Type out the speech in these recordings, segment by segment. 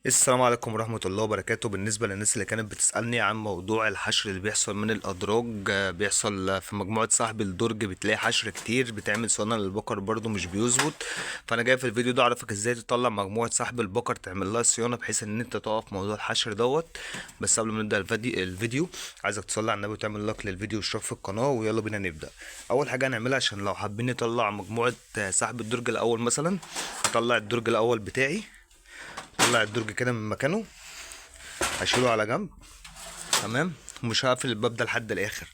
السلام عليكم ورحمة الله وبركاته. بالنسبة للناس اللي كانت بتسألني عن موضوع الحشر اللي بيحصل من الأدراج، بيحصل في مجموعة صاحب الدرج، بتلاقي حشر كتير بتعمل صيانة للبقر برضو مش بيظبط. فأنا جاي في الفيديو ده أعرفك ازاي تطلع مجموعة صاحب البقر تعمل لها صيانة بحيث إن أنت تقف موضوع الحشر دوت. بس قبل ما نبدأ الفيديو عايزك تصلي على النبي وتعمل لايك للفيديو واشتراك في القناة، ويلا بينا نبدأ. أول حاجة هنعملها عشان لو حابين نطلع مجموعة صاحب الدرج الأول، مثلا أطلع الدرج الأول بتاعي، طلع الدرج كده من مكانه، هشيله على جنب. تمام، ومش هقفل الباب ده لحد الاخر.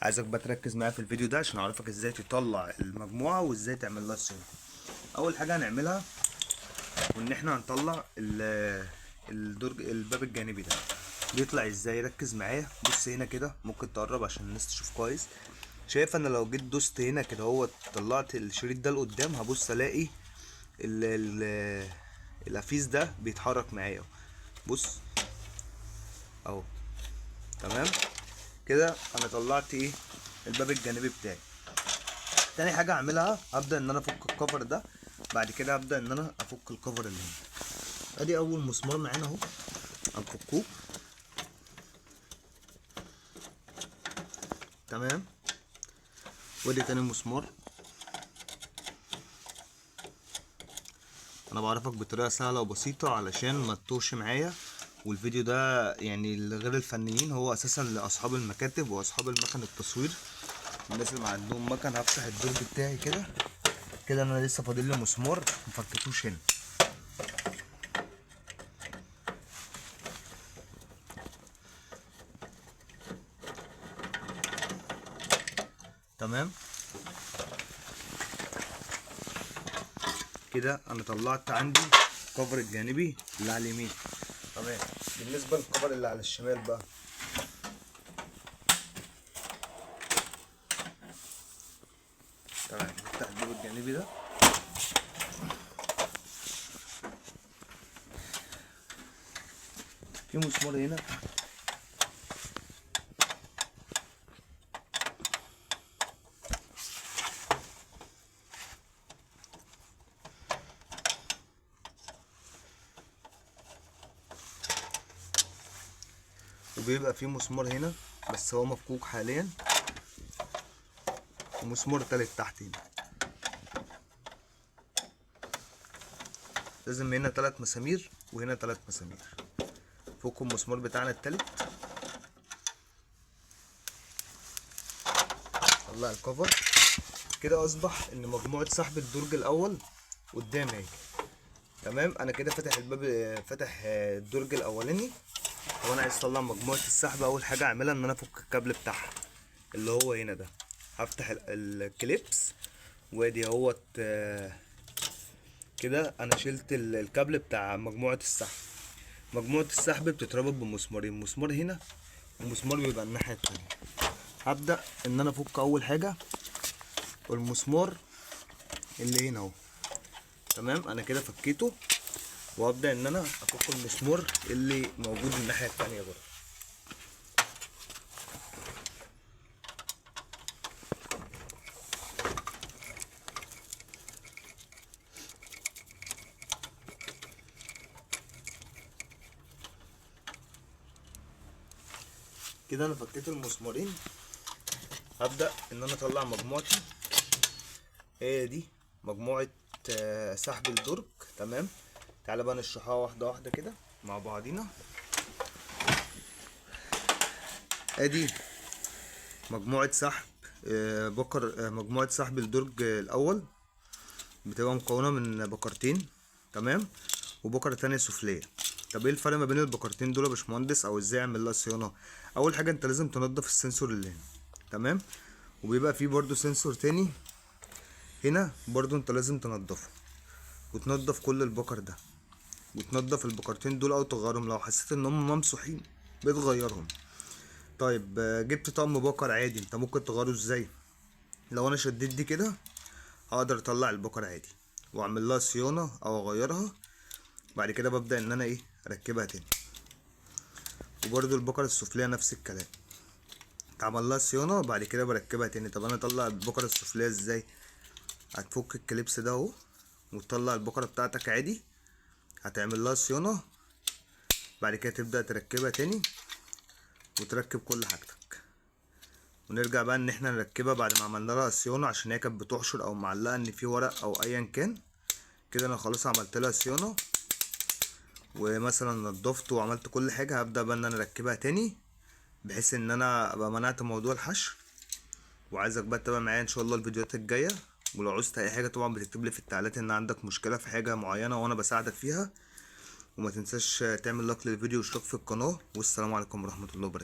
عايزك بقى تركز معايا في الفيديو ده عشان اعرفك ازاي تطلع المجموعه وازاي تعمل لها صيانه. اول حاجه هنعملها وان احنا هنطلع الدرج الباب الجانبي ده. بيطلع ازاي؟ ركز معايا، بص هنا كده، ممكن تقرب عشان الناس تشوف كويس. شايف انا لو جيت دوست هنا كده، هو طلعت الشريط ده لقدام، هبص الاقي ال ال الافيس ده بيتحرك معايا. بص اهو. تمام كده انا طلعت ايه؟ الباب الجانبي بتاعي. تاني حاجه اعملها، هبدا ان انا افك الكفر ده. بعد كده هبدا ان انا افك الكفر اللي هنا. ادي اول مسمار معانا اهو، هنفكوه. تمام، وادي تاني مسمار. انا بعرفك بطريقه سهله وبسيطه علشان ما تتوهش معايا. والفيديو ده يعني لغير الفنيين، هو اساسا لاصحاب المكاتب واصحاب المكن التصوير. الناس اللي ما عندهم مكن، هفتح الدرج بتاعي كده كده. انا لسه فاضل لي مسمار مفكتوش هنا. تمام كده انا طلعت عندي الكفر الجانبي اللي على اليمين. تمام، بالنسبه للكفر اللي على الشمال بقى، تمام، نفتح الجيب الجانبي ده. في مسمار هنا، وبيبقى في مسمار هنا بس هو مفكوك حاليا، ومسمار تالت تحت هنا. لازم هنا 3 مسامير وهنا 3 مسامير. فكوا المسمار بتاعنا التالت، طلع الكفر. كده اصبح ان مجموعه سحب الدرج الاول قدامي اهي. تمام، انا كده فاتح الباب، فاتح الدرج الاولاني. وانا عايز اطلع مجموعه السحب، اول حاجه اعملها ان انا افك الكابل بتاعها اللي هو هنا ده. هفتح الكليبس، وادي اهوت. كده انا شلت الكابل بتاع مجموعه السحب. مجموعه السحب بتتربط بمسمارين، مسمار هنا ومسمار بيبقى الناحيه التانيه. هبدا ان انا افك اول حاجه المسمار اللي هنا اهو. تمام، انا كده فكيته، وابدا ان انا افك المسمار اللي موجود الناحيه التانيه برضه. كده انا فكيت المسمارين. هبدا ان انا اطلع مجموعتي. هي دي مجموعه سحب الدرج. تمام، تعالى بقى نشرحها واحده واحده كده مع بعضينا. ادي مجموعه سحب بكر، مجموعه سحب الدرج الاول بتبقى مكونه من بكرتين. تمام، وبكره تانية سفليه. طب ايه الفرق ما بين البكرتين دول يا باشمهندس، او ازاي اعمل لها صيانه؟ اول حاجه انت لازم تنضف السنسور اللي هنا. تمام، وبيبقى فيه برضو سنسور تاني هنا برضو انت لازم تنضفه، وتنضف كل البكر ده، وتنضف البكرتين دول او تغيرهم لو حسيت ان هم ممسوحين بتغيرهم. طيب جبت طقم بكر عادي، انت ممكن تغيره ازاي؟ لو انا شديت دي كده هقدر اطلع البكر عادي واعمل لها صيانه او اغيرها. بعد كده ببدا ان انا ايه، اركبها تاني. وبرده البكره السفليه نفس الكلام، اتعمل لها صيانه بعد كده بركبها تاني. طب انا اطلع البكره السفليه ازاي؟ هتفك الكليبس ده اهو، وتطلع البكره بتاعتك عادي، هتعمل لها صيانه بعد كده تبدأ تركبها تاني وتركب كل حاجتك، ونرجع بقى ان احنا نركبها بعد ما عملنا لها صيانة، عشان هي كانت بتحشر او معلقة ان في ورق او ايا كان. كده انا خلاص عملت لها صيانة ومثلا نضفت وعملت كل حاجة. هبدأ بقى ان انا اركبها تاني بحيث ان انا ابقى منعت موضوع الحشر. وعايزك بقى تتابع معايا ان شاء الله الفيديوهات الجاية، ولو عوزت اي حاجة طبعا بتكتب لي في التعليقات ان عندك مشكلة في حاجة معينة وانا بساعدك فيها. وما تنساش تعمل لايك للفيديو واشتراك في القناة، والسلام عليكم ورحمة الله وبركاته.